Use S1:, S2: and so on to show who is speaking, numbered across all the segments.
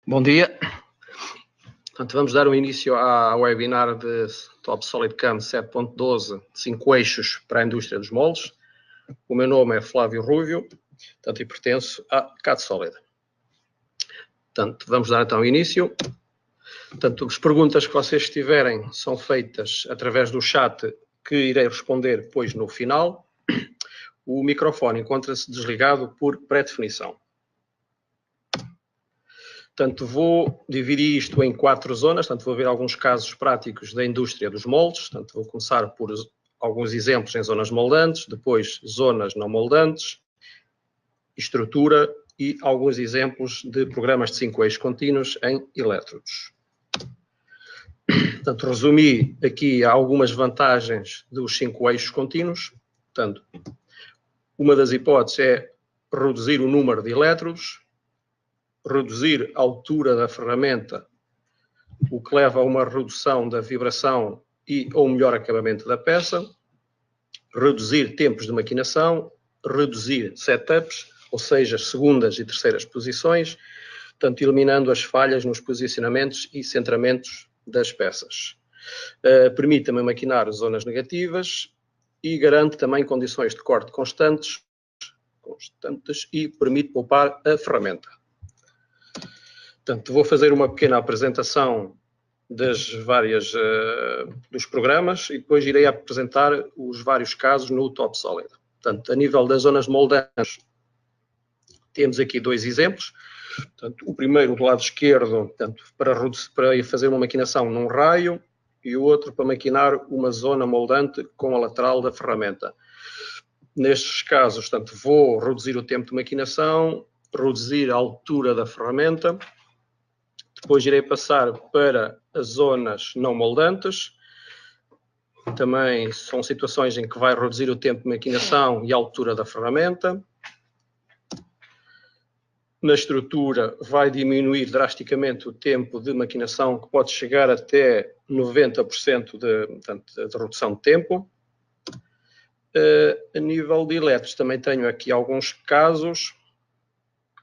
S1: Bom dia. Portanto, vamos dar um início ao webinar de Top Solid CAM 7.12, 5 eixos para a indústria dos moldes. O meu nome é Flávio Rúvio, portanto, e pertenço à CAD Solid. Portanto, vamos dar então início. Portanto, as perguntas que vocês tiverem são feitas através do chat que irei responder depois no final. O microfone encontra-se desligado por pré-definição. Portanto, vou dividir isto em 4 zonas, portanto, vou ver alguns casos práticos da indústria dos moldes, portanto, vou começar por alguns exemplos em zonas moldantes, depois zonas não moldantes, estrutura e alguns exemplos de programas de 5 eixos contínuos em elétrodos. Portanto, resumi aqui algumas vantagens dos 5 eixos contínuos. Portanto, uma das hipóteses é reduzir o número de elétrodos, reduzir a altura da ferramenta, o que leva a uma redução da vibração e ou melhor acabamento da peça, reduzir tempos de maquinação, reduzir setups, ou seja, segundas e terceiras posições, portanto, eliminando as falhas nos posicionamentos e centramentos das peças. Permite também maquinar zonas negativas e garante também condições de corte constantes e permite poupar a ferramenta. Portanto, vou fazer uma pequena apresentação dos programas e depois irei apresentar os vários casos no Top Solid. Portanto, a nível das zonas moldantes, temos aqui 2 exemplos. Portanto, o primeiro do lado esquerdo, portanto, para fazer uma maquinação num raio, e o outro para maquinar uma zona moldante com a lateral da ferramenta. Nestes casos, portanto, vou reduzir o tempo de maquinação, reduzir a altura da ferramenta. Depois irei passar para as zonas não moldantes. Também são situações em que vai reduzir o tempo de maquinação e a altura da ferramenta. Na estrutura vai diminuir drasticamente o tempo de maquinação, que pode chegar até 90% de redução de tempo. A nível de elétricos também tenho aqui alguns casos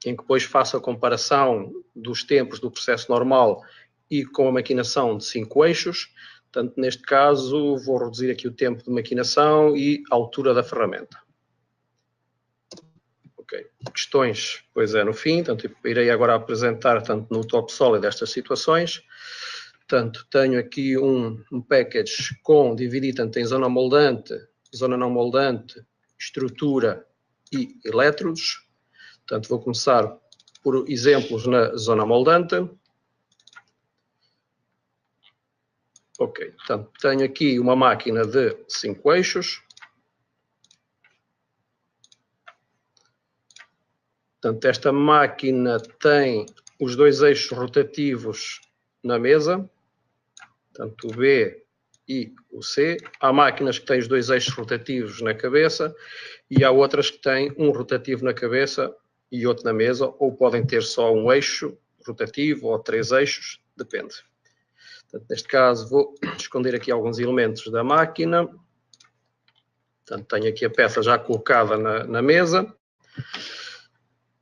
S1: em que depois faço a comparação dos tempos do processo normal e com a maquinação de 5 eixos. Portanto, neste caso, vou reduzir aqui o tempo de maquinação e a altura da ferramenta. Ok. Questões, pois é, no fim. Portanto, irei agora apresentar, tanto no Top Solid, estas situações. Portanto, tenho aqui um package dividido tanto em zona moldante, zona não moldante, estrutura e elétrodos. Portanto, vou começar por exemplos na zona moldante. Ok, portanto, tenho aqui uma máquina de 5 eixos. Portanto, esta máquina tem os 2 eixos rotativos na mesa, portanto, o B e o C. Há máquinas que têm os 2 eixos rotativos na cabeça e há outras que têm um rotativo na cabeça e outro na mesa, ou podem ter só um eixo rotativo ou 3 eixos, depende. Portanto, neste caso, vou esconder aqui alguns elementos da máquina. Portanto, tenho aqui a peça já colocada na mesa.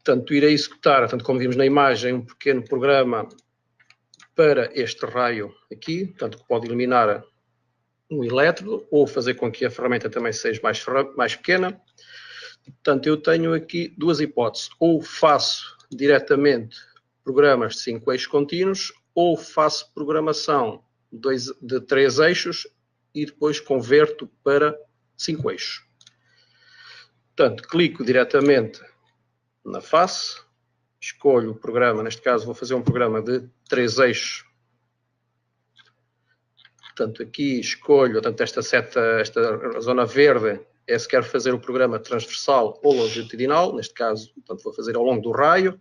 S1: Portanto, irei executar, portanto, como vimos na imagem, um pequeno programa para este raio aqui, portanto, que pode eliminar um elétrodo ou fazer com que a ferramenta também seja mais pequena. Portanto, eu tenho aqui 2 hipóteses. Ou faço diretamente programas de 5 eixos contínuos, ou faço programação de 3 eixos e depois converto para 5 eixos. Portanto, clico diretamente na face, escolho o programa, neste caso vou fazer um programa de 3 eixos. Portanto, aqui escolho, portanto, esta zona verde é se quero fazer o programa transversal ou longitudinal, neste caso, portanto, vou fazer ao longo do raio.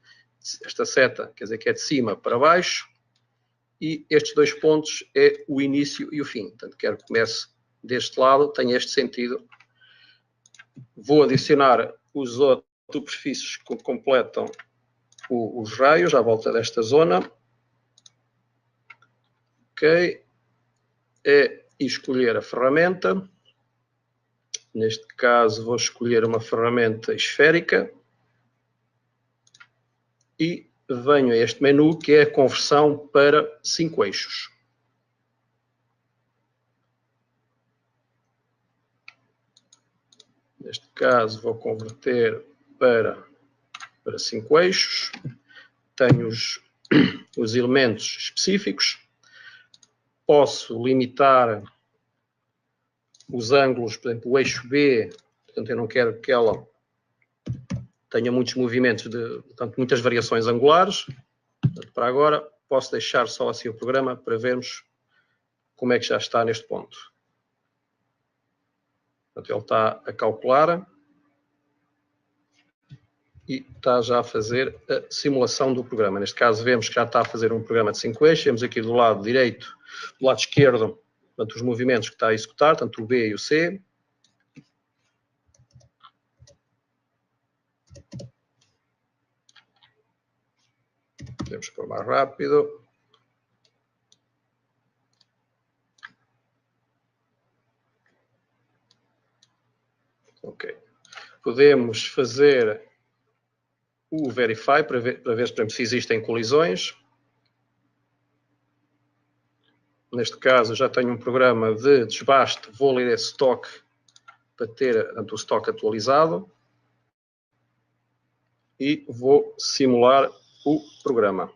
S1: Esta seta quer dizer que é de cima para baixo e estes 2 pontos é o início e o fim. Portanto, quero que comece deste lado, tenha este sentido. Vou adicionar os outros superfícies que completam os raios à volta desta zona. Ok. E escolher a ferramenta. Neste caso, vou escolher uma ferramenta esférica. E venho a este menu, que é a conversão para 5 eixos. Neste caso, vou converter para 5 eixos. Tenho os elementos específicos. Posso limitar os ângulos, por exemplo, o eixo B, portanto, eu não quero que ela tenha muitos movimentos, portanto, muitas variações angulares. Portanto, para agora, posso deixar só assim o programa para vermos como é que já está neste ponto. Portanto, ele está a calcular e está já a fazer a simulação do programa. Neste caso, vemos que já está a fazer um programa de 5 eixos. Temos aqui do lado direito, do lado esquerdo, portanto, os movimentos que está a executar, tanto o B e o C. Podemos pôr mais rápido. Ok. Podemos fazer o Verify para ver, por exemplo, se existem colisões. Neste caso, já tenho um programa de desbaste. Vou ler esse stock para ter, portanto, o stock atualizado. E vou simular o programa.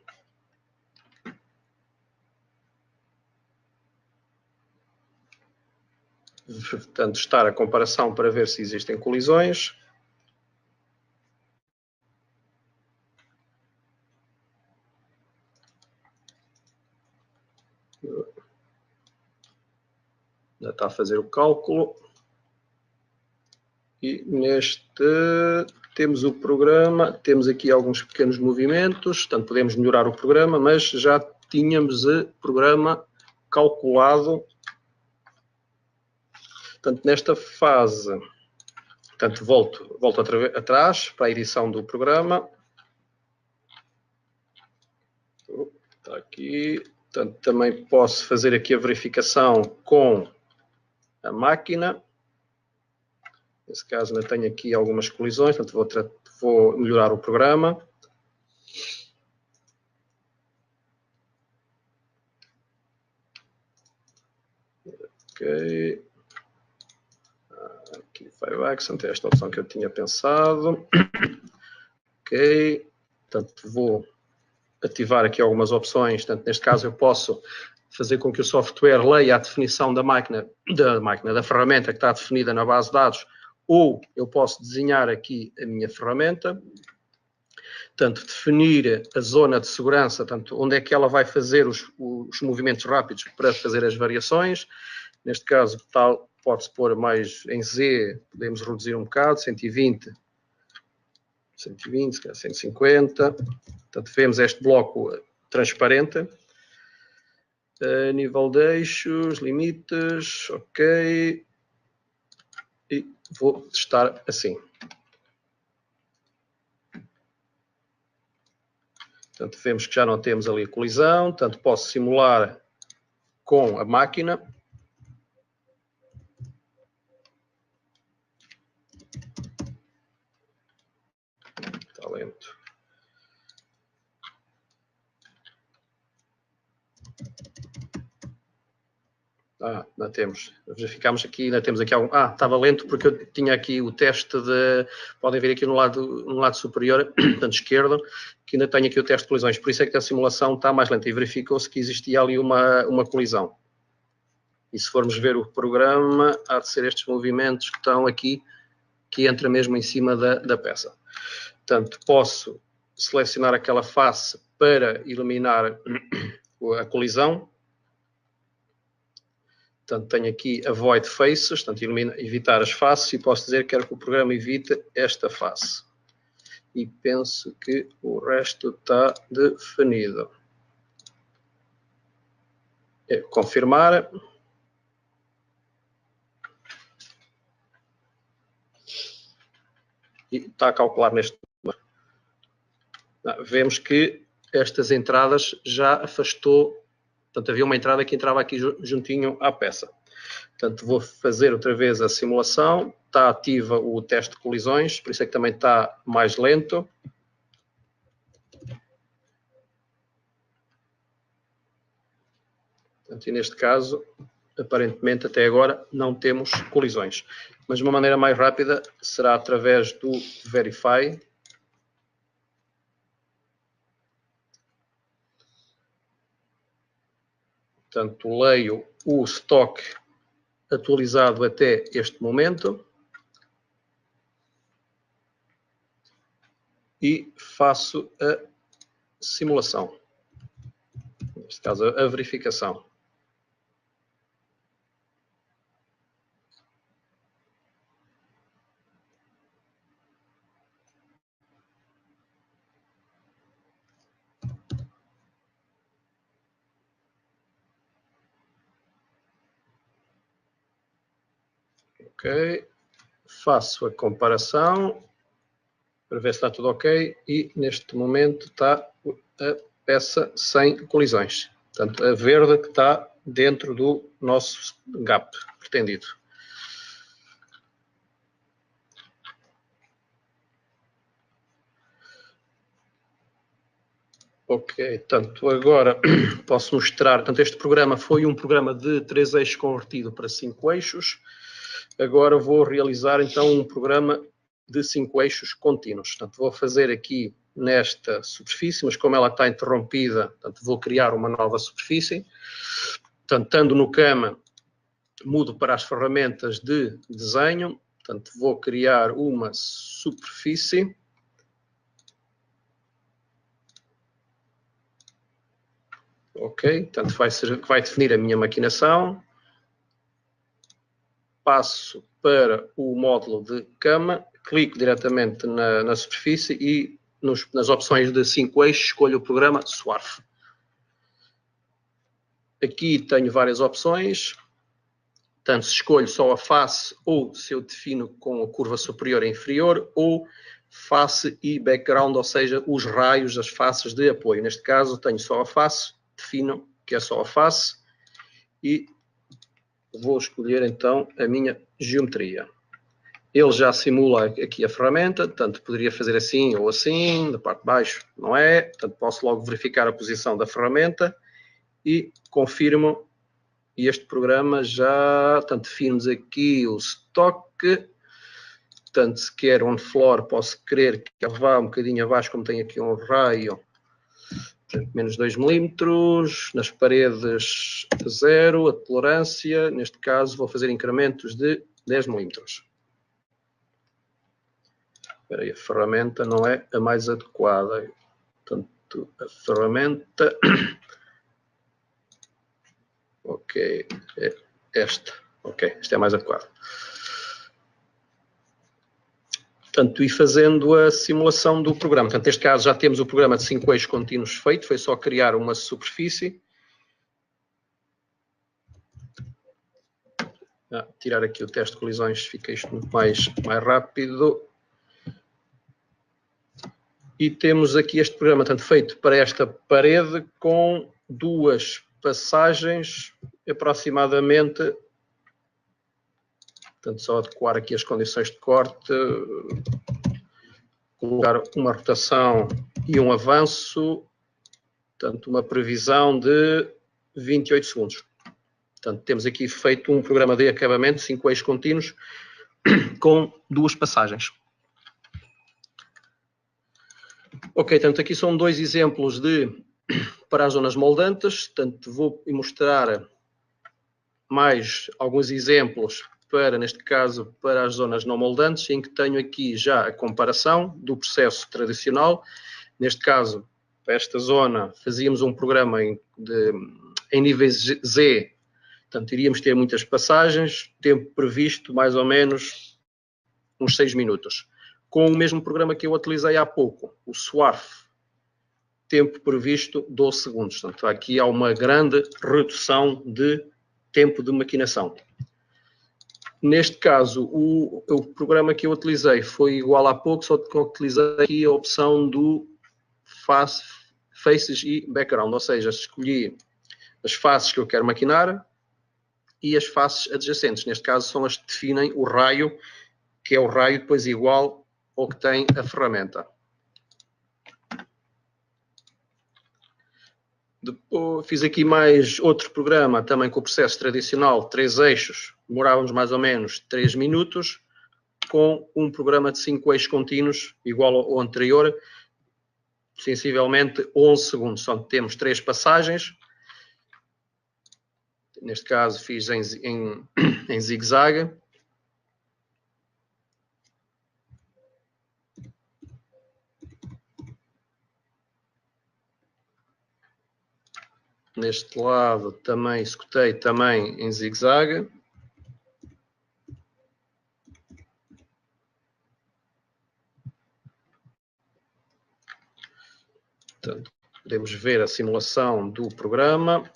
S1: Portanto, estar a comparação para ver se existem colisões. Já está a fazer o cálculo. E neste temos o programa, temos aqui alguns pequenos movimentos, portanto podemos melhorar o programa, mas já tínhamos o programa calculado. Portanto, nesta fase, portanto, volto atrás para a edição do programa. Está aqui. Portanto, também posso fazer aqui a verificação com a máquina. Nesse caso, ainda tenho aqui algumas colisões, portanto, vou melhorar o programa. Ok. Aqui, File Accent, é esta opção que eu tinha pensado. Ok. Portanto, vou ativar aqui algumas opções. Portanto, neste caso, eu posso fazer com que o software leia a definição da ferramenta que está definida na base de dados, ou eu posso desenhar aqui a minha ferramenta. Portanto, definir a zona de segurança, portanto, onde é que ela vai fazer os movimentos rápidos para fazer as variações. Neste caso, pode-se pôr mais em Z, podemos reduzir um bocado, 120, 150. Portanto, vemos este bloco transparente. Nível de eixos, limites, ok. E vou testar assim. Portanto, vemos que já não temos ali colisão. Portanto, posso simular com a máquina. Está lento. Ainda temos. Verificamos aqui, ainda temos aqui algum. Estava lento porque eu tinha aqui o teste de. Podem ver aqui no lado superior, portanto, esquerdo, que ainda tenho aqui o teste de colisões. Por isso é que a simulação está mais lenta. E verificou-se que existia ali uma colisão. E se formos ver o programa, há de ser estes movimentos que estão aqui, que entra mesmo em cima da peça. Portanto, posso selecionar aquela face para eliminar a colisão. Portanto, tenho aqui Avoid Faces, portanto, evitar as faces, e posso dizer que quero que o programa evite esta face. E penso que o resto está definido. Confirmar. E está a calcular neste número. Vemos que estas entradas já afastou. Portanto, havia uma entrada que entrava aqui juntinho à peça. Portanto, vou fazer outra vez a simulação. Está ativa o teste de colisões, por isso é que também está mais lento. Portanto, e neste caso, aparentemente, até agora, não temos colisões. Mas de uma maneira mais rápida será através do Verify. Portanto, leio o stock atualizado até este momento e faço a simulação. Neste caso, a verificação. Ok, faço a comparação para ver se está tudo ok e neste momento está a peça sem colisões. Portanto, a verde que está dentro do nosso gap pretendido. Ok, portanto, agora posso mostrar, portanto, este programa foi um programa de 3 eixos convertido para 5 eixos. Agora vou realizar, então, um programa de 5 eixos contínuos. Portanto, vou fazer aqui nesta superfície, mas como ela está interrompida, portanto, vou criar uma nova superfície. Portanto, estando no Cama, mudo para as ferramentas de desenho. Portanto, vou criar uma superfície. Ok, portanto, vai definir a minha maquinação. Passo para o módulo de Cama, clico diretamente na superfície e nas opções de 5 eixos escolho o programa Swarf. Aqui tenho várias opções, tanto se escolho só a face ou se eu defino com a curva superior e inferior ou face e background, ou seja, os raios das faces de apoio. Neste caso tenho só a face, defino que é só a face e vou escolher então a minha geometria. Ele já simula aqui a ferramenta, portanto poderia fazer assim ou assim, da parte de baixo não é, portanto posso logo verificar a posição da ferramenta e confirmo e este programa já, portanto definimos aqui o stock, portanto se quer on floor posso querer que ele vá um bocadinho abaixo, como tem aqui um raio, menos 2 milímetros, nas paredes 0, a tolerância, neste caso vou fazer incrementos de 10 milímetros. Espera aí, a ferramenta não é a mais adequada, portanto a ferramenta, ok, é esta, ok, esta é a mais adequada. Portanto, e fazendo a simulação do programa. Portanto, neste caso já temos o programa de 5 eixos contínuos feito, foi só criar uma superfície. Tirar aqui o teste de colisões, fica isto muito mais rápido. E temos aqui este programa, portanto, feito para esta parede com 2 passagens aproximadamente. Portanto, só adequar aqui as condições de corte, colocar uma rotação e um avanço, portanto, uma previsão de 28 segundos. Portanto, temos aqui feito um programa de acabamento, 5 eixos contínuos, com 2 passagens. Ok, portanto, aqui são 2 exemplos para as zonas moldantes, portanto, vou mostrar mais alguns exemplos para, neste caso, para as zonas não moldantes, em que tenho aqui já a comparação do processo tradicional. Neste caso, para esta zona, fazíamos um programa em níveis Z, portanto, iríamos ter muitas passagens, tempo previsto mais ou menos uns 6 minutos. Com o mesmo programa que eu utilizei há pouco, o Swarf, tempo previsto 12 segundos. Portanto, aqui há uma grande redução de tempo de maquinação. Neste caso, o programa que eu utilizei foi igual há pouco, só que eu utilizei aqui a opção do Faces e Background, ou seja, escolhi as faces que eu quero maquinar e as faces adjacentes. Neste caso, são as que definem o raio, que é o raio depois igual ao que tem a ferramenta. Depois, fiz aqui mais outro programa, também com o processo tradicional, 3 eixos, demorávamos mais ou menos 3 minutos, com um programa de 5 eixos contínuos, igual ao anterior, sensivelmente 11 segundos. Só temos 3 passagens. Neste caso fiz em zigue-zague. Neste lado também executei também em zigue-zague. Portanto, podemos ver a simulação do programa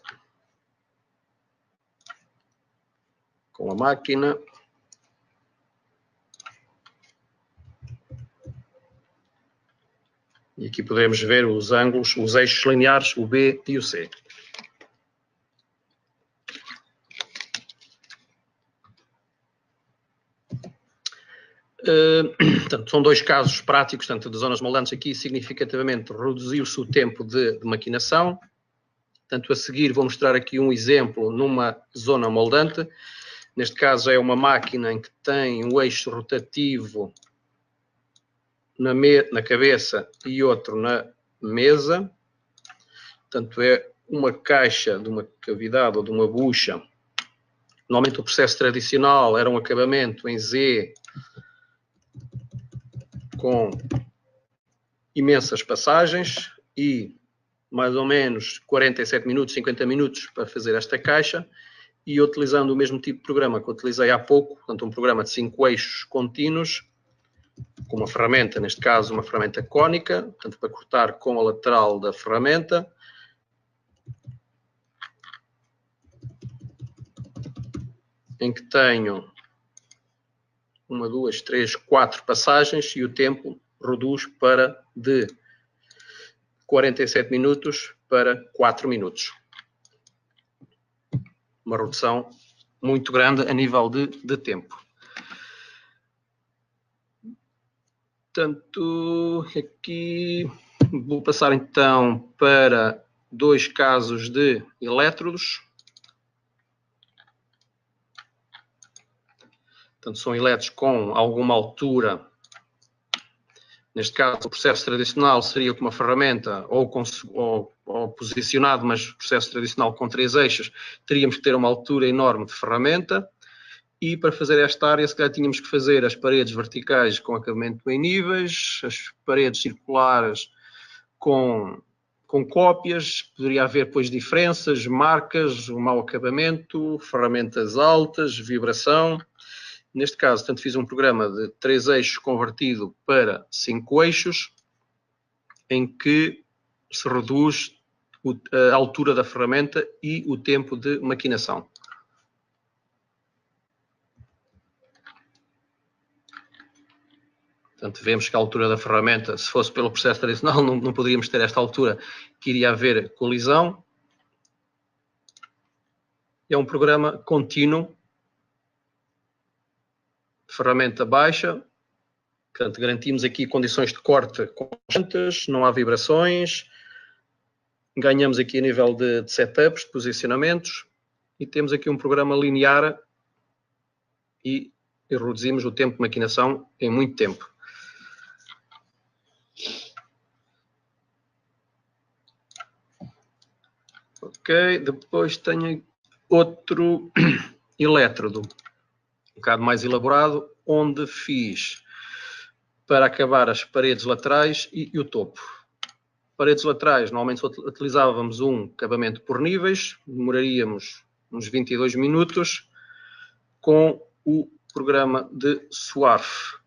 S1: com a máquina. E aqui podemos ver os ângulos, os eixos lineares, o B e o C. Portanto, são 2 casos práticos, tanto de zonas moldantes aqui, significativamente reduziu-se o tempo de maquinação. Portanto, a seguir vou mostrar aqui um exemplo numa zona moldante. Neste caso é uma máquina em que tem um eixo rotativo na cabeça e outro na mesa. Portanto, é uma caixa de uma cavidade ou de uma bucha. Normalmente o processo tradicional era um acabamento em Z com imensas passagens e mais ou menos 47 minutos, 50 minutos para fazer esta caixa, e utilizando o mesmo tipo de programa que eu utilizei há pouco, portanto um programa de 5 eixos contínuos, com uma ferramenta, neste caso uma ferramenta cónica, portanto para cortar com a lateral da ferramenta. Em que tenho 1, 2, 3, 4 passagens e o tempo reduz para de 47 minutos para 4 minutos. Uma redução muito grande a nível de tempo. Portanto, aqui vou passar então para 2 casos de elétrodos. Portanto, são elétrodos com alguma altura. Neste caso, o processo tradicional seria com uma ferramenta ou posicionado, mas o processo tradicional com 3 eixos, teríamos que ter uma altura enorme de ferramenta. E para fazer esta área, se calhar tínhamos que fazer as paredes verticais com acabamento em níveis, as paredes circulares com cópias, poderia haver depois diferenças, marcas, um mau acabamento, ferramentas altas, vibração. Neste caso, tanto fiz um programa de 3 eixos convertido para 5 eixos, em que se reduz a altura da ferramenta e o tempo de maquinação. Portanto, vemos que a altura da ferramenta, se fosse pelo processo tradicional, não poderíamos ter esta altura, que iria haver colisão. É um programa contínuo, ferramenta baixa. Portanto, garantimos aqui condições de corte constantes, não há vibrações. Ganhamos aqui a nível de setups, de posicionamentos. E temos aqui um programa linear e reduzimos o tempo de maquinação em muito tempo. Ok, depois tenho outro elétrodo, um bocado mais elaborado, onde fiz para acabar as paredes laterais e o topo. Paredes laterais, normalmente utilizávamos um acabamento por níveis, demoraríamos uns 22 minutos, com o programa de Swarf,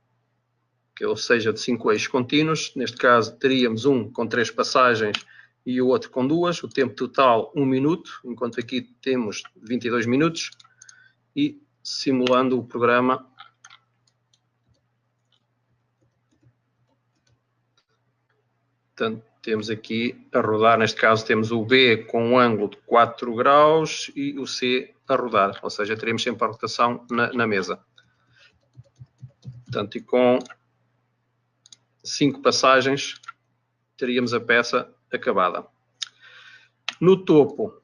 S1: ou seja, de 5 eixos contínuos. Neste caso, teríamos um com 3 passagens e o outro com 2, o tempo total 1 minuto, enquanto aqui temos 22 minutos, e simulando o programa, portanto, temos aqui a rodar, neste caso temos o B com um ângulo de 4 graus e o C a rodar, ou seja, teremos sempre a rotação na mesa. Portanto, e com 5 passagens, teríamos a peça acabada. No topo,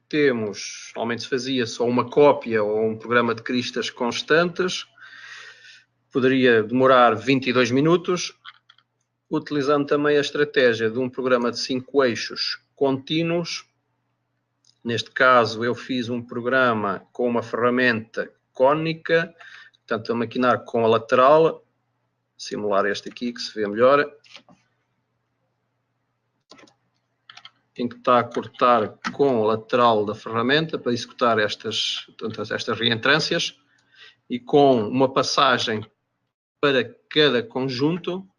S1: temos, normalmente se fazia só uma cópia ou um programa de cristas constantes, poderia demorar 22 minutos, utilizando também a estratégia de um programa de 5 eixos contínuos. Neste caso, eu fiz um programa com uma ferramenta cônica, portanto, a maquinar com a lateral, simular este aqui que se vê melhor, em que está a cortar com a lateral da ferramenta para executar estas reentrâncias e com uma passagem para cada conjunto,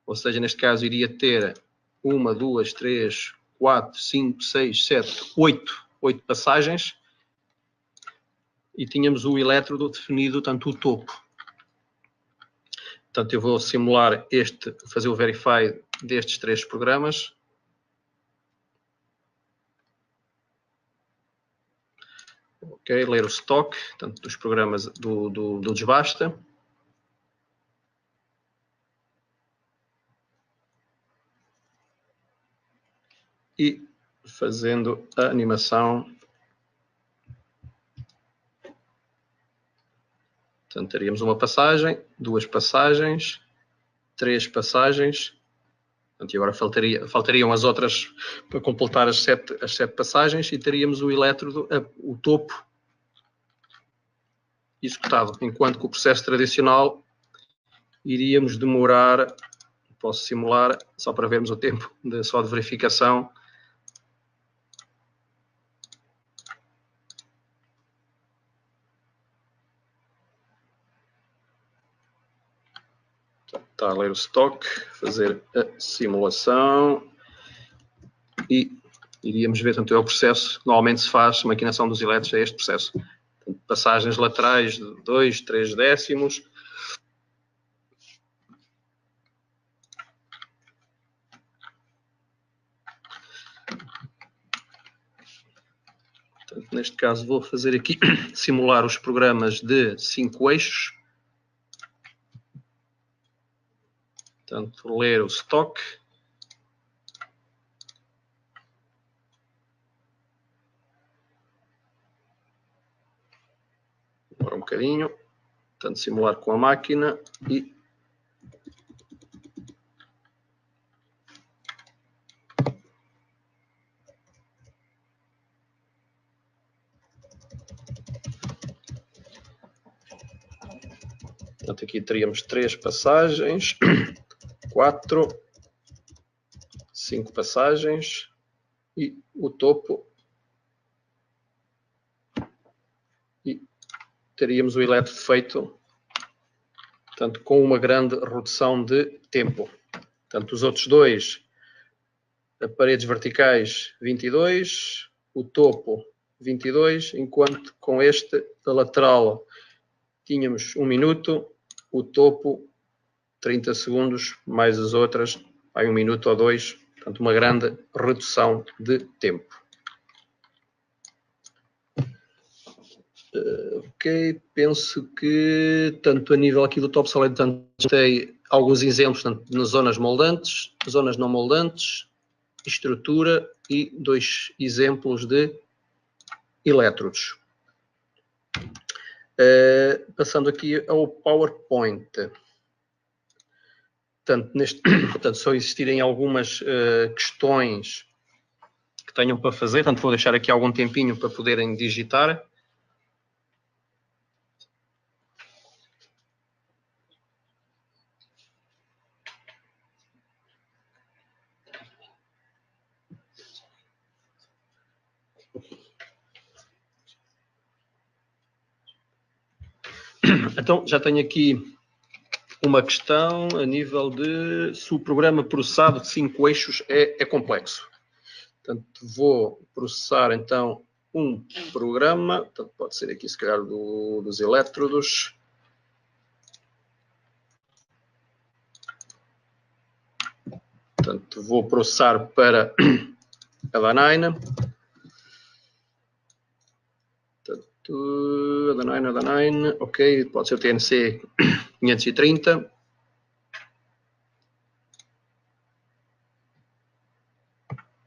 S1: ou seja, neste caso iria ter 1, 2, 3, 4, 5, 6, 7, 8 passagens e tínhamos o elétrodo definido, tanto o topo. Portanto, eu vou simular fazer o verify destes 3 programas. Ok, ler o stock, portanto, dos programas do Desbasta. E fazendo a animação. Portanto, teríamos uma passagem, 2 passagens, 3 passagens. Portanto, e agora faltariam as outras para completar as 7 passagens e teríamos o elétrodo, o topo, executado. Enquanto que o processo tradicional iríamos demorar, posso simular, só para vermos o tempo só de verificação. Está a ler o stock, fazer a simulação e iríamos ver, portanto, é o processo, normalmente se faz a maquinação dos elétrons, é este processo. Portanto, passagens laterais de 2, 3 décimos. Portanto, neste caso vou fazer aqui, simular os programas de 5 eixos. Portanto, ler o stock. Demora um bocadinho. Portanto, simular com a máquina e portanto, aqui teríamos 3 passagens, 4, 5 passagens e o topo. E teríamos o elétrodo feito, portanto, com uma grande redução de tempo. Portanto, os outros 2, paredes verticais 22, o topo 22, enquanto com este, a lateral, tínhamos 1 minuto, o topo 30 segundos, mais as outras, vai 1 minuto ou 2, portanto, uma grande redução de tempo. Ok, penso que tanto a nível aqui do top solid, tem alguns exemplos, tanto nas zonas moldantes, zonas não moldantes, estrutura e 2 exemplos de elétrodos. Passando aqui ao PowerPoint. Portanto, só existirem algumas questões que tenham para fazer, portanto, vou deixar aqui algum tempinho para poderem digitar. Então, já tenho aqui uma questão a nível de se o programa processado de 5 eixos é complexo. Portanto, vou processar então um programa, portanto, pode ser aqui se calhar dos elétrodos. Portanto, vou processar para a Adenine. Adenine, ok, pode ser o TNC 530.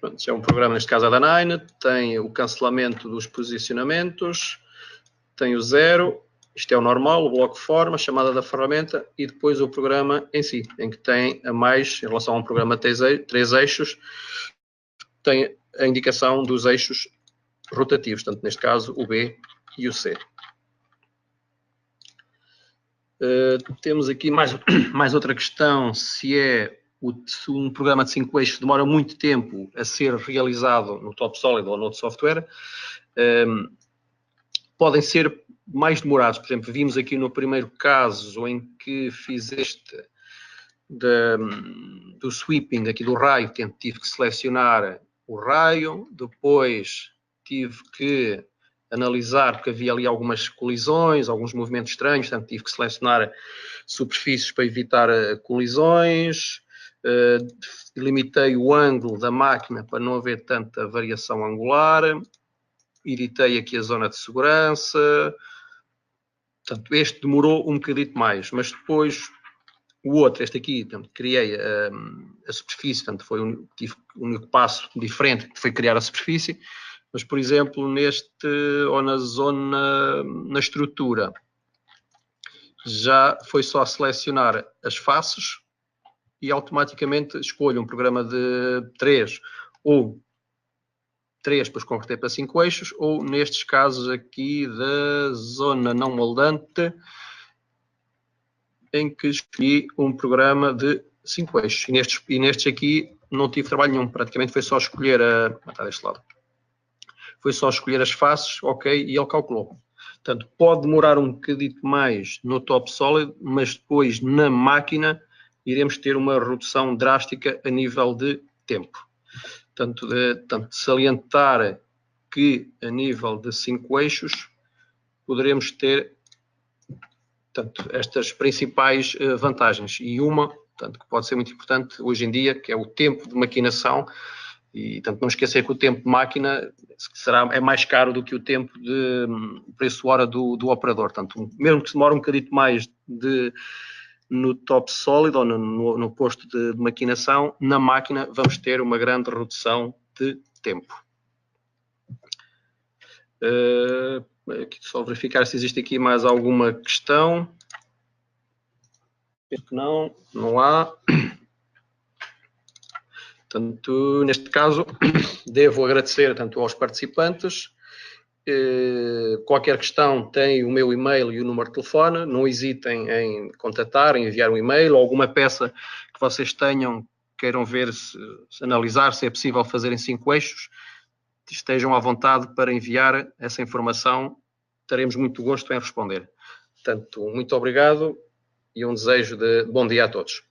S1: Pronto, é um programa, neste caso a da Nine, tem o cancelamento dos posicionamentos, tem o 0, isto é o normal, o bloco forma, a chamada da ferramenta e depois o programa em si, em que tem a mais, em relação a um programa de 3 eixos, tem a indicação dos eixos rotativos, portanto, neste caso o B e o C. Temos aqui mais outra questão, se um programa de 5 eixos demora muito tempo a ser realizado no TopSolid ou no outro software, podem ser mais demorados. Por exemplo, vimos aqui no primeiro caso em que fiz do sweeping aqui do raio, tive que selecionar o raio, depois tive que analisar, porque havia ali algumas colisões, alguns movimentos estranhos, portanto tive que selecionar superfícies para evitar colisões, limitei o ângulo da máquina para não haver tanta variação angular, editei aqui a zona de segurança, portanto este demorou um bocadito mais, mas depois o outro, este aqui, portanto, criei a superfície, portanto tive um único passo diferente, que foi criar a superfície, mas, por exemplo, ou na zona, na estrutura, já foi só selecionar as faces e automaticamente escolho um programa de 3 ou 3 para converter para 5 eixos, ou nestes casos aqui da zona não moldante, em que escolhi um programa de 5 eixos. E nestes aqui não tive trabalho nenhum, praticamente foi só escolher deste lado. Foi só escolher as faces, ok, e ele calculou. Portanto, pode demorar um bocadito mais no TopSolid, mas depois na máquina iremos ter uma redução drástica a nível de tempo. Portanto, salientar que a nível de 5 eixos poderemos ter estas principais vantagens. E uma, que pode ser muito importante hoje em dia, que é o tempo de maquinação. E, portanto, não esquecer que o tempo de máquina é mais caro do que o tempo de preço-hora do operador. Portanto, mesmo que se demore um bocadito mais no TopSolid ou no posto de maquinação, na máquina vamos ter uma grande redução de tempo. Aqui só verificar se existe aqui mais alguma questão. Penso que não há. Portanto, neste caso, devo agradecer tanto aos participantes. Qualquer questão tem o meu e-mail e o número de telefone. Não hesitem em contatar, em enviar um e-mail ou alguma peça que vocês queiram ver, analisar se é possível fazer em 5 eixos. Estejam à vontade para enviar essa informação. Teremos muito gosto em responder. Portanto, muito obrigado e um desejo de bom dia a todos.